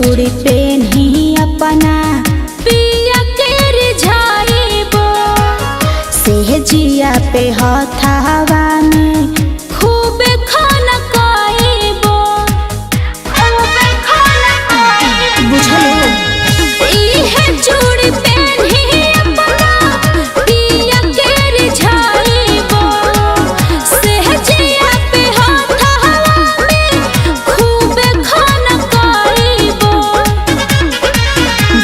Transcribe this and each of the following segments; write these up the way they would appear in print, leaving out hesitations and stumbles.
चूड़ी पेन्ही अपना पिया के रिझाइबो सेहजिया पे हथावा में खूबे खाना खाइबो बुझलो इहे चूड़ी पेन्ही अपना पिया के रिझाइबो सेहजिया पे हथावा में खूबे खाना खाइबो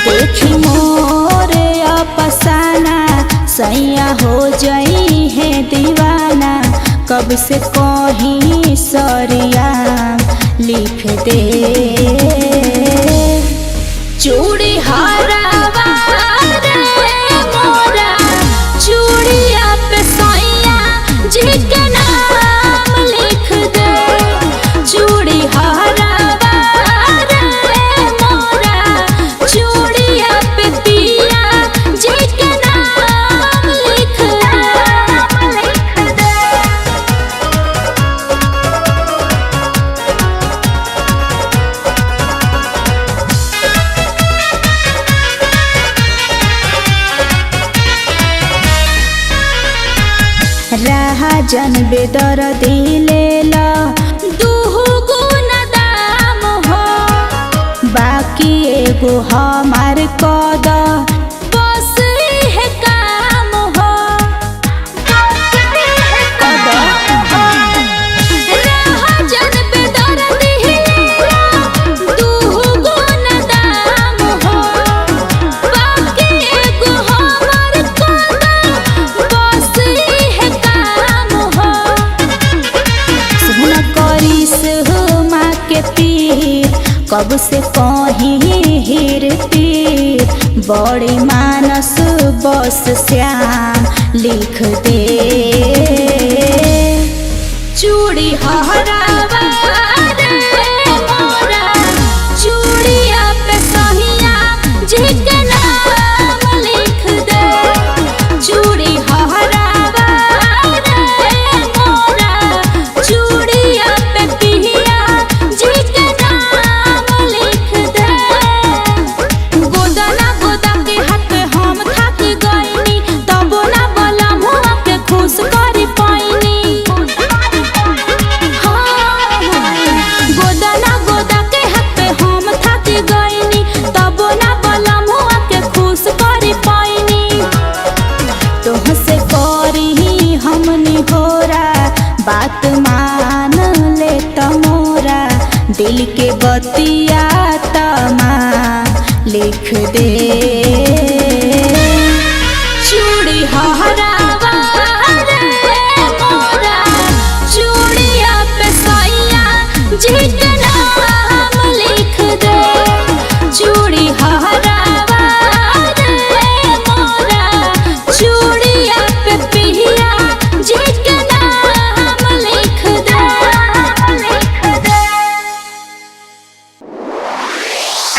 देखी मोरे अपसाना सैया हो जाई है दीवाना कब से कहीं सरिया लिख दे चूड़ी हरावा रे मोरा चूड़िया पे सैया जी के नाम लिख दे चूड़ी हरावा रे मोरा चूड़िया पे पिया जी के नाम लिख दे राजन बेदर दिलेला दुहु गुण दाम हो बाकी एगो हमार कद बस है काम हो राजन बेदर दिलेला दुहु गुण दाम हो बाकी एगो हमार कद बस है काम हो सुन करिस माँ के पीर कब से कहीं हीर पीर बड़ी मानस बस श्याम लिख दे चूड़ी हरावा रे मोरा चूड़िया पे सहिया जी के नाम लिख दे चूड़ी हरावा रे मोरा चूड़िया पे पिया जी के नाम लिख दे गोदना गोदा के हाथ पे हम थक गइनी तबो ना बोला मुआ के खुश करी पाइनी गोदना गोदा के हाथ पे हम थक गइनी तबो ना बोला मुआ के खुश करी पाइनी तोह से करी हमनी होरा बात मान ले तमोरा दिल के बतिया तमाम लिख दे चूड़ी हरावा रे मोरा चूड़िया पे सैया जी के नाम लिख दे चूड़ी हरावा रे मोरा चूड़िया पे पिया जी के नाम लिख दे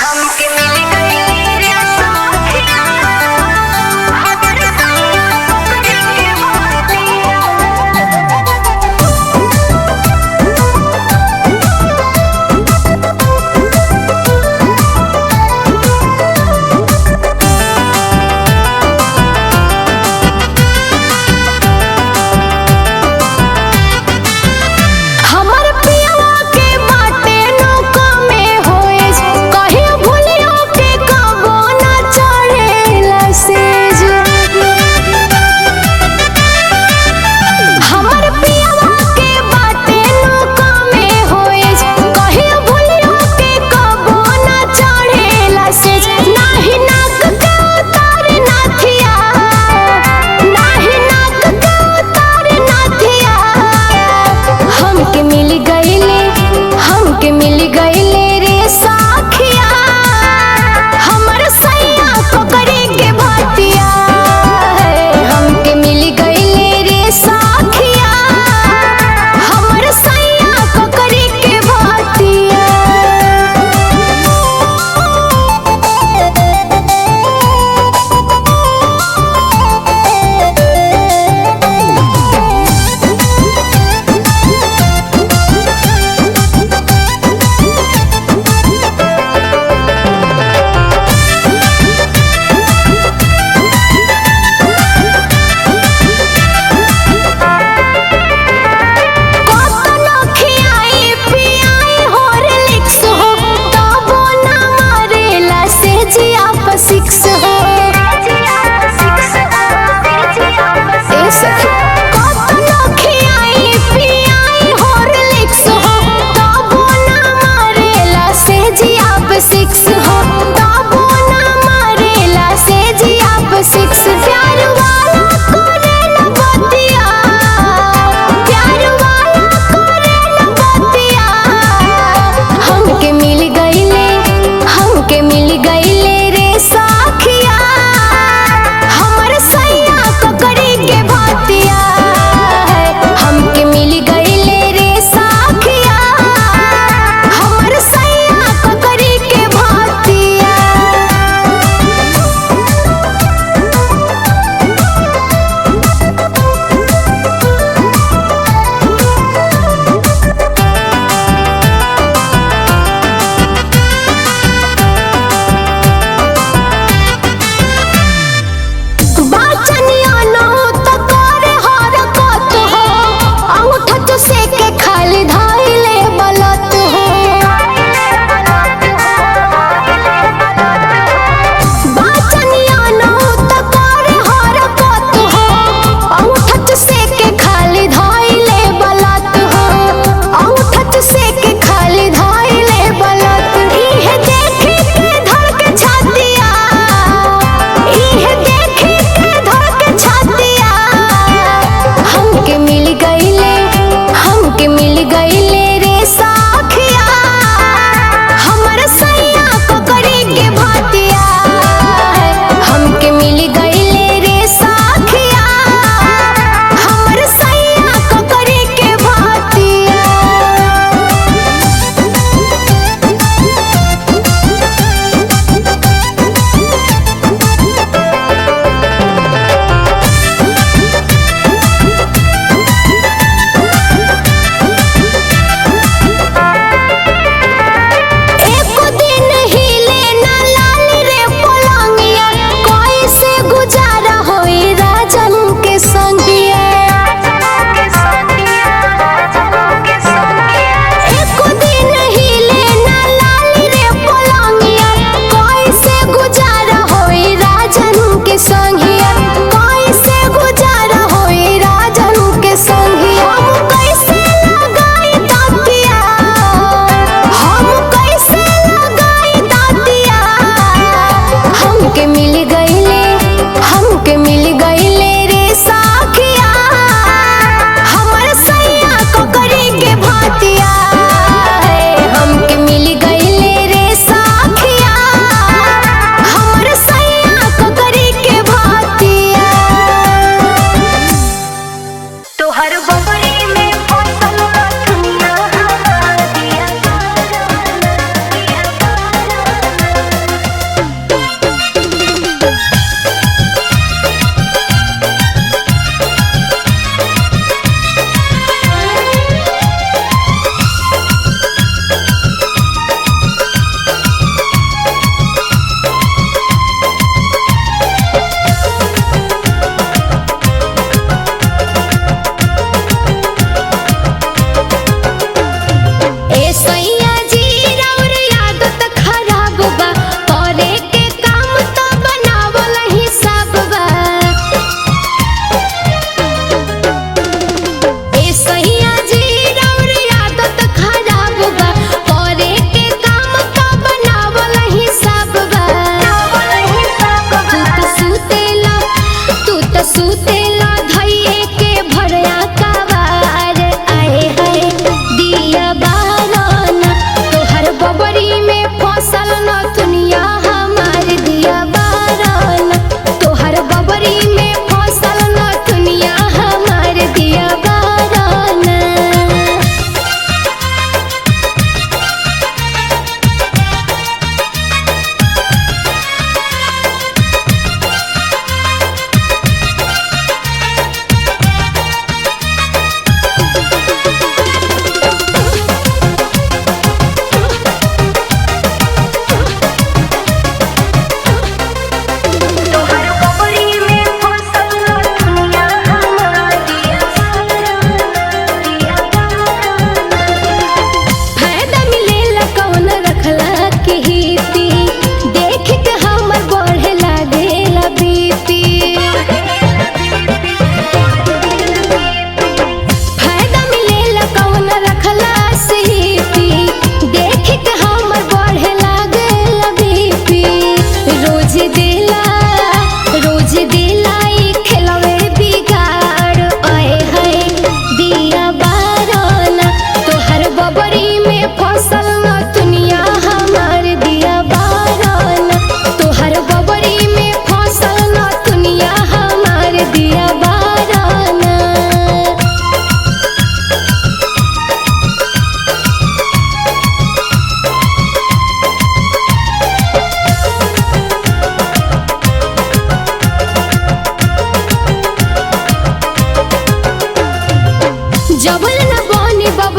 हमके मिल गई रे साथिया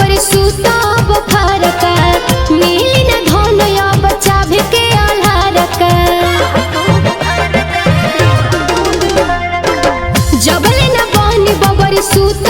बबरी सूता बुखार का मिली न धन या बच्चा भी के आल्हार का जबले न बहनी बबरी सूता